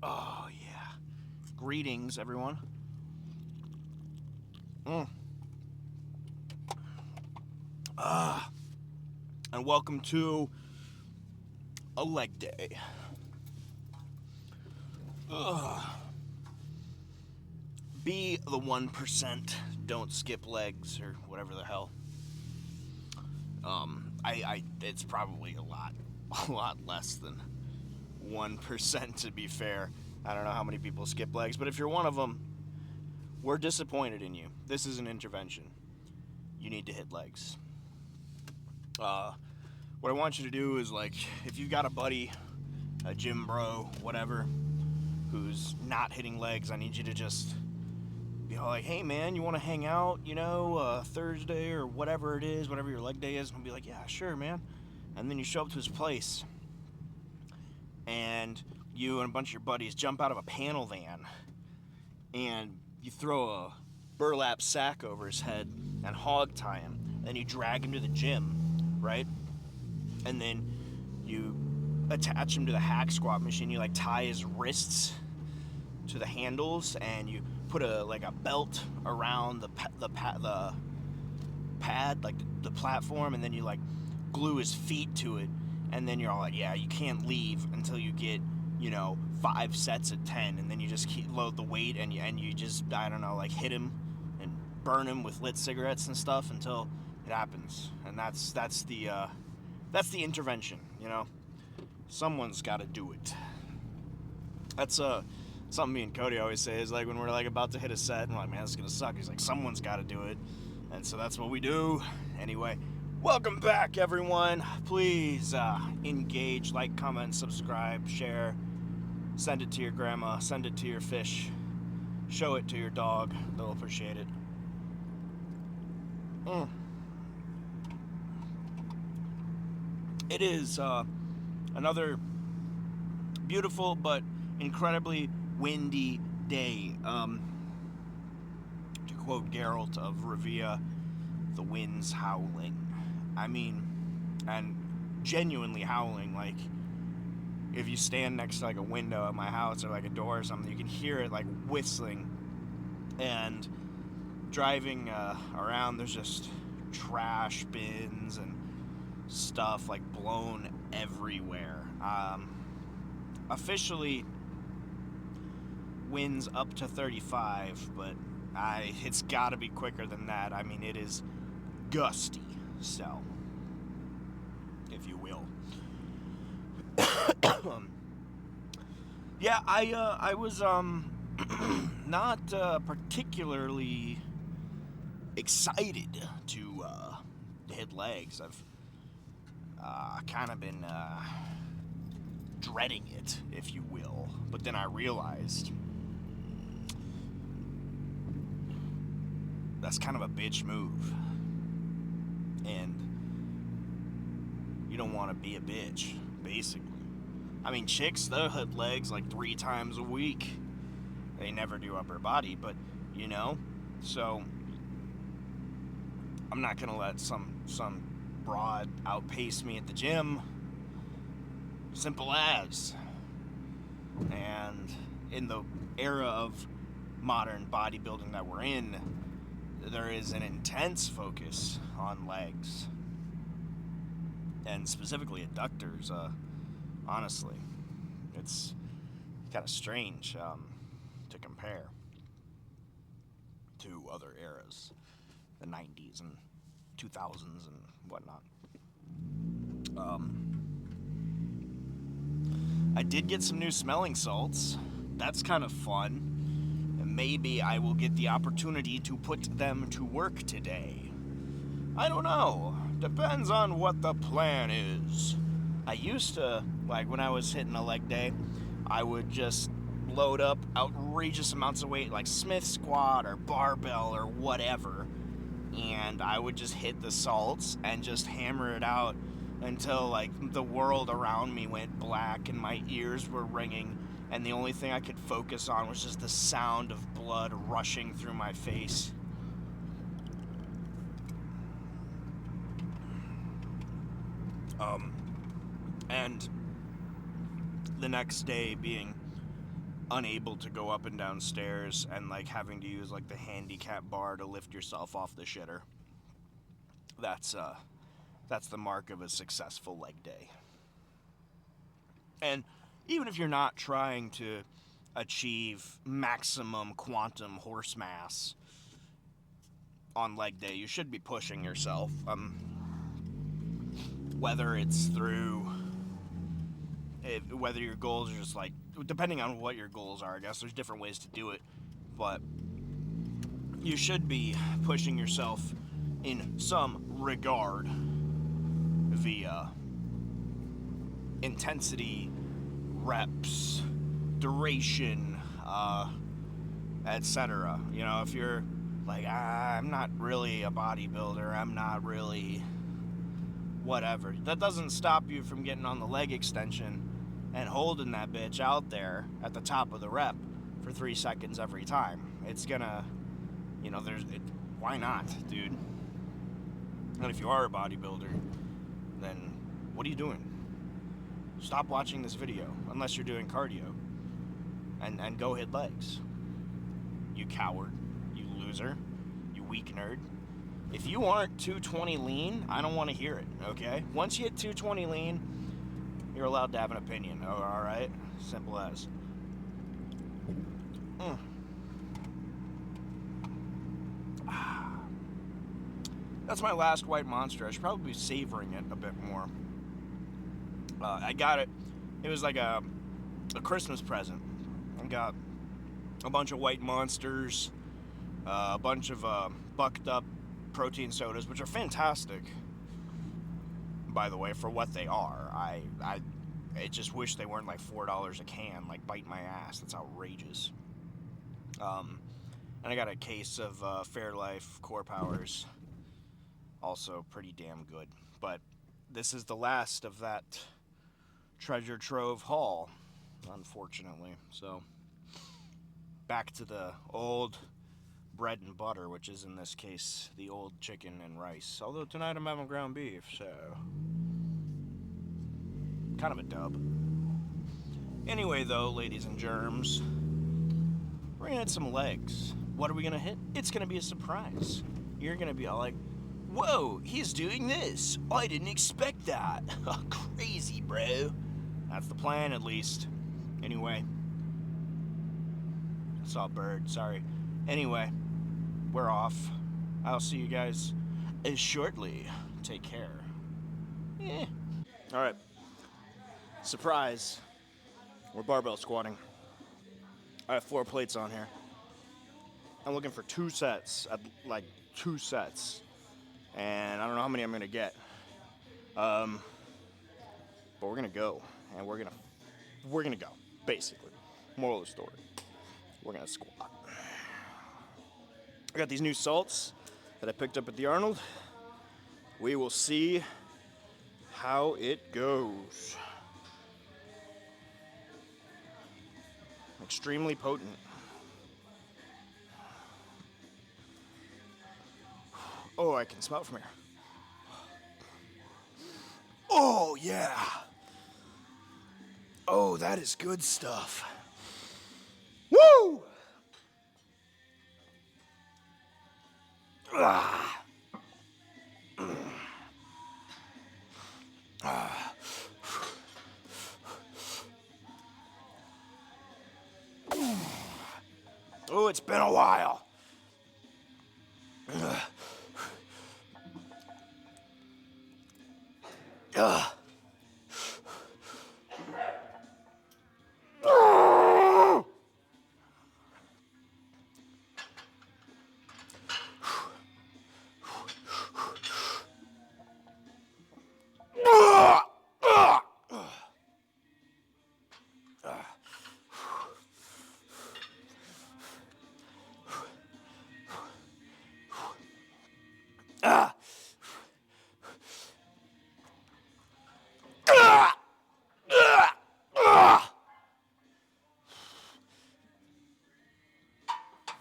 Oh, yeah. Greetings, everyone. Mm. And welcome to a leg day. Be the 1%. Don't skip legs or whatever the hell. It's probably a lot less than 1% to be fair. I don't know how many people skip legs, but if you're one of them, we're disappointed in you. This is an intervention. You need to hit legs. What I want you to do is, like, if you've got a buddy, a gym bro, whatever, who's not hitting legs, I need you to just be like, hey man, you want to hang out, Thursday or whatever it is, whatever your leg day is, and be like, yeah, sure, man. And then you show up to his place, and you and a bunch of your buddies jump out of a panel van, and you throw a burlap sack over his head and hog tie him. Then you drag him to the gym, right? And then you attach him to the hack squat machine. You like tie his wrists to the handles, and you put a belt around the pad, like the platform, and then you like glue his feet to it. And then you're all like, yeah, you can't leave until you get 5 sets of 10, and then you just load the weight, and you just, I don't know, like hit him and burn him with lit cigarettes and stuff until it happens. And that's the intervention. Someone's got to do it. That's something me and Cody always say, is like when we're like about to hit a set and we're like, man, this is gonna suck. He's like, someone's got to do it, and so that's what we do. Anyway, welcome back, everyone. Please engage, like, comment, subscribe, share, send it to your grandma, send it to your fish, show it to your dog. They'll appreciate it. It is another beautiful but incredibly windy day. To quote Geralt of Rivia, the wind's howling. I mean, and genuinely howling. Like, if you stand next to like a window at my house or like a door or something, you can hear it like whistling. And driving around, there's just trash bins and stuff like blown everywhere. Officially, winds up to 35, but it's got to be quicker than that. I mean, it is gusty, so, if you will. Yeah, I was not particularly excited to hit legs. I've kind of been dreading it, if you will. But then I realized that's kind of a bitch move. And you don't want to be a bitch, basically. I mean, chicks, they'll hit legs like 3 times a week. They never do upper body, but, so I'm not going to let some broad outpace me at the gym. Simple as. And in the era of modern bodybuilding that we're in, there is an intense focus on legs, and specifically adductors. Honestly, it's kind of strange to compare to other eras, the 90s and 2000s and whatnot. I did get some new smelling salts. That's kind of fun. And maybe I will get the opportunity to put them to work today. I don't know. Depends on what the plan is. I used to, like, when I was hitting a leg day, I would just load up outrageous amounts of weight, like Smith squat or barbell or whatever, and I would just hit the salts and just hammer it out until, like, the world around me went black and my ears were ringing, and the only thing I could focus on was just the sound of blood rushing through my face. And the next day being unable to go up and down stairs and like having to use like the handicap bar to lift yourself off the shitter. That's the mark of a successful leg day. And even if you're not trying to achieve maximum quantum horse mass on leg day, you should be pushing yourself. Whether it's through, whether your goals are just like, depending on what your goals are, I guess there's different ways to do it, but you should be pushing yourself in some regard via intensity, reps, duration, etc. You know, if you're like, I'm not really a bodybuilder, I'm not really whatever, that doesn't stop you from getting on the leg extension and holding that bitch out there at the top of the rep for 3 seconds every time. It's gonna, you know, why not, dude? And if you are a bodybuilder, then what are you doing? Stop watching this video, unless you're doing cardio, and go hit legs. You coward, you loser, you weak nerd. If you aren't 220 lean, I don't want to hear it, okay? Once you hit 220 lean, you're allowed to have an opinion, all right? Simple as. That's my last white monster. I should probably be savoring it a bit more. I got it. It was like a Christmas present. I got a bunch of white monsters, a bunch of bucked up protein sodas, which are fantastic, by the way, for what they are. I just wish they weren't like $4 a can, like bite my ass. That's outrageous. And I got a case of Fairlife Core Powers, also pretty damn good. But this is the last of that treasure trove haul, unfortunately. So back to the old bread and butter, which is in this case the old chicken and rice. Although tonight I'm having ground beef, so kind of a dub. Anyway, though, ladies and germs, we're gonna hit some legs. What are we gonna hit? It's gonna be a surprise. You're gonna be all like, whoa, he's doing this. I didn't expect that. Crazy, bro. That's the plan, at least. Anyway. I saw a bird, sorry. Anyway, we're off. I'll see you guys shortly. Take care. Yeah. Alright. Surprise. We're barbell squatting. I have 4 plates on here. I'm looking for 2 sets. Like 2 sets. And I don't know how many I'm going to get. But we're going to go. And we're going to go. Basically. Moral of the story. We're going to squat. I got these new salts that I picked up at the Arnold. We will see how it goes. Extremely potent. Oh, I can smell it from here. Oh, yeah. Oh, that is good stuff. Woo! Ah. Ah. Oh, it's been a while.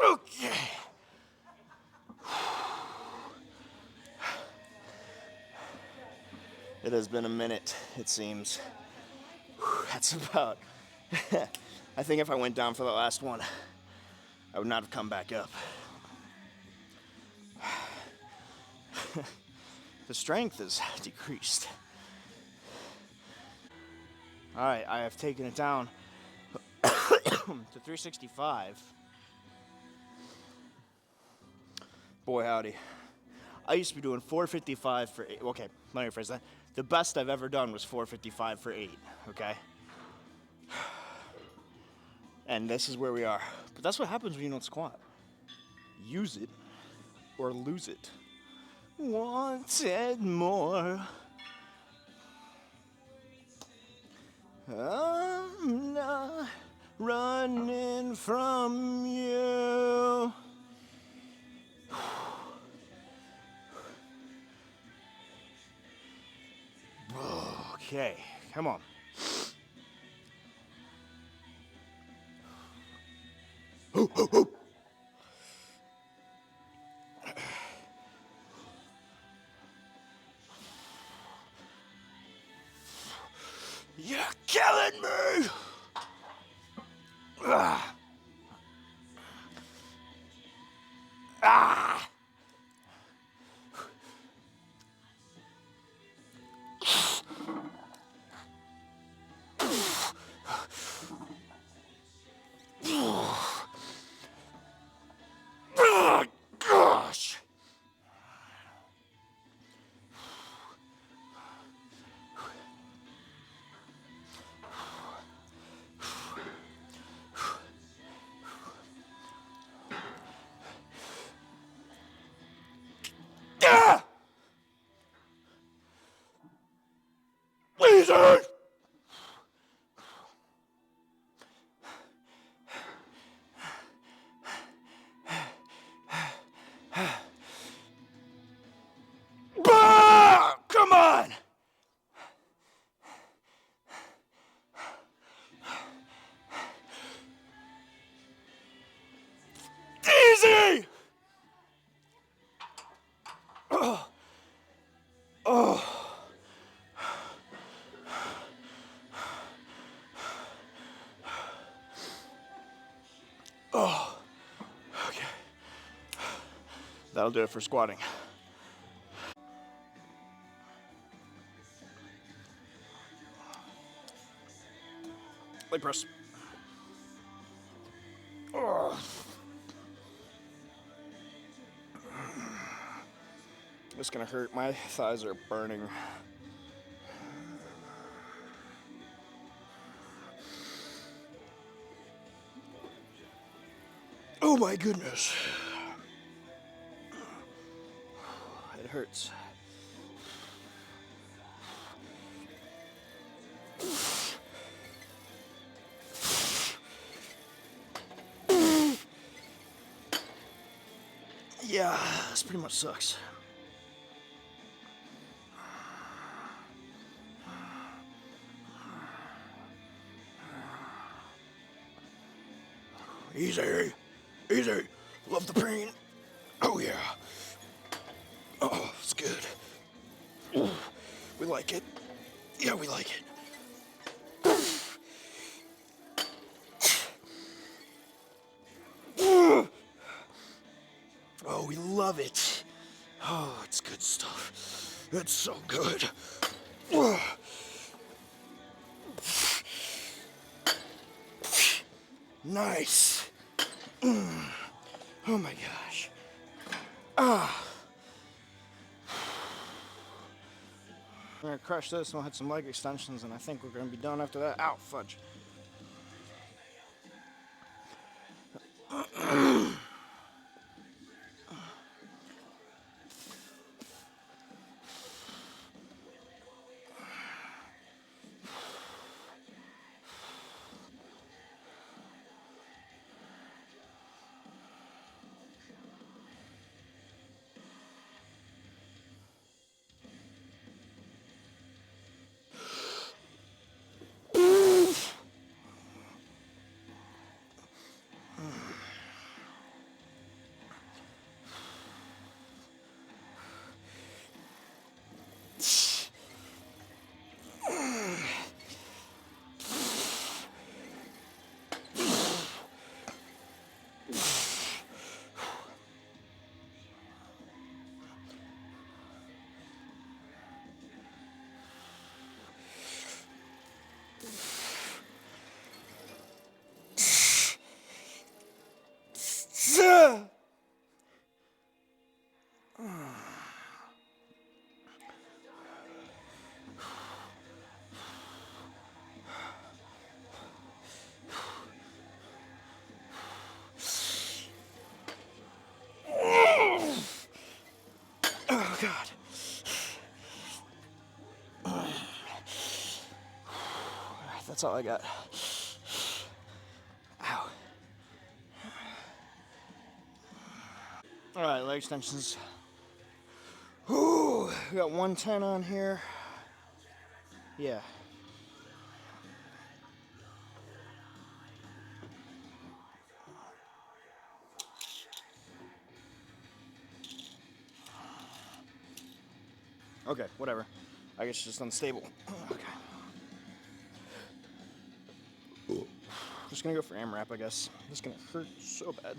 Okay. It has been a minute, it seems. That's about I think if I went down for the last one, I would not have come back up. The strength is decreased. All right, I have taken it down to 365. Boy, howdy. I used to be doing 455 for 8. Okay, let me rephrase that. The best I've ever done was 455 for 8, okay? And this is where we are. But that's what happens when you don't squat. Use it or lose it. Wanted more. I'm not running from you. Okay, come on. You're killing me! Ah. Ah. Oh, gosh! Ah! Easy! Bah! Come on! Easy! Oh. Oh. Oh. Okay. That'll do it for squatting. Leg press. Oh. It's gonna hurt. My thighs are burning. Oh my goodness. It hurts. Yeah, this pretty much sucks. Easy, easy. Love the pain. Oh yeah. Oh, it's good. Ooh, we like it. Yeah, we like it. Oh, we love it. Oh, it's good stuff. It's so good. Nice. Oh my gosh. Ah. I'm gonna crush this and we'll hit some leg extensions and I think we're gonna be done after that. Ow, fudge. That's all I got. Ow. All right, leg extensions. Ooh, we got 110 on here. Yeah. Okay, whatever. I guess it's just unstable. Okay. Just gonna go for AMRAP, I guess. This is gonna hurt so bad.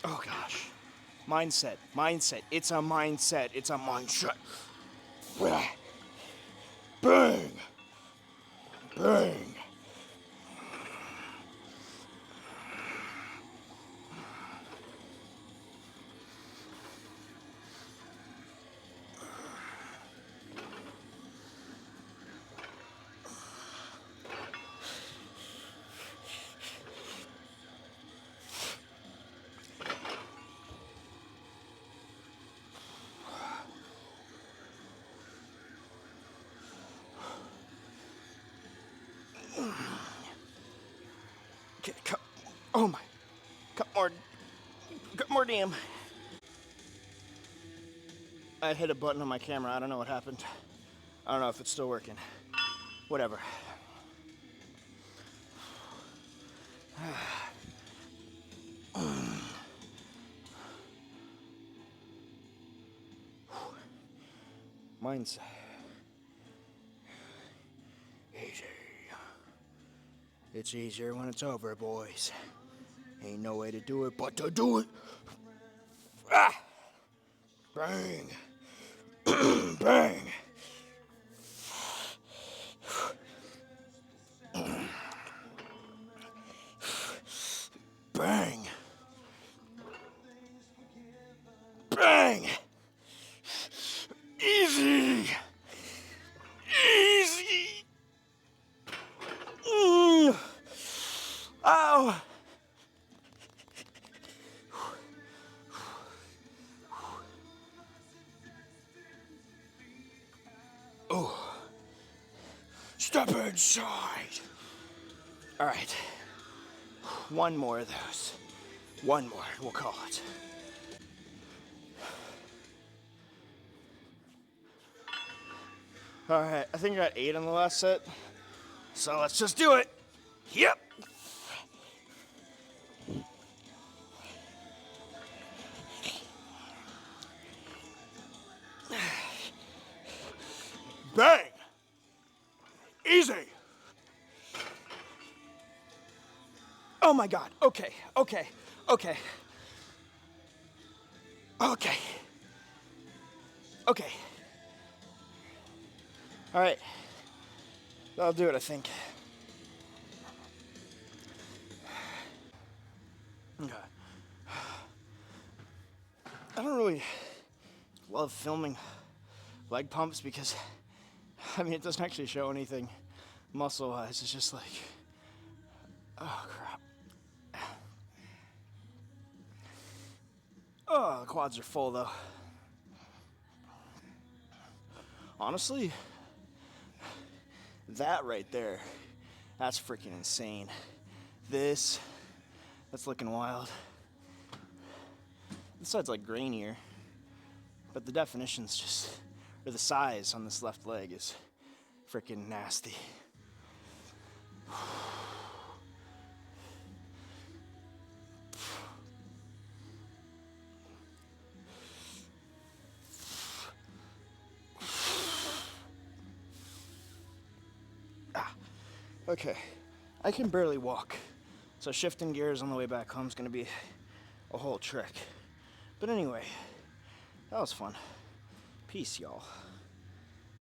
Oh gosh. Mindset. It's a mindset. It's a mindset. Bang! Bang! Okay, oh my. Cut more damn. I hit a button on my camera. I don't know what happened. I don't know if it's still working. Whatever. Mindset. Easy. It's easier when it's over, boys. Ain't no way to do it but to do it. Ah! Bang! Bang! Bang! Bang! Easy! Easy! Ow! Oh. Step inside. All right. One more of those. One more, we'll call it. All right, I think I got 8 on the last set. So let's just do it. Yep. Bang. Easy. Oh my God. Okay. Okay. Okay. Okay. Okay. All right. That'll do it, I think. Okay. I don't really love filming leg pumps because, I mean, it doesn't actually show anything muscle-wise. It's just like, oh, crap. Oh, the quads are full, though. Honestly, that right there, that's freaking insane. That's looking wild. This side's like grainier, but the definition's just, or the size on this left leg is freaking nasty. Okay, I can barely walk, so shifting gears on the way back home is going to be a whole trick. But anyway, that was fun. Peace, y'all.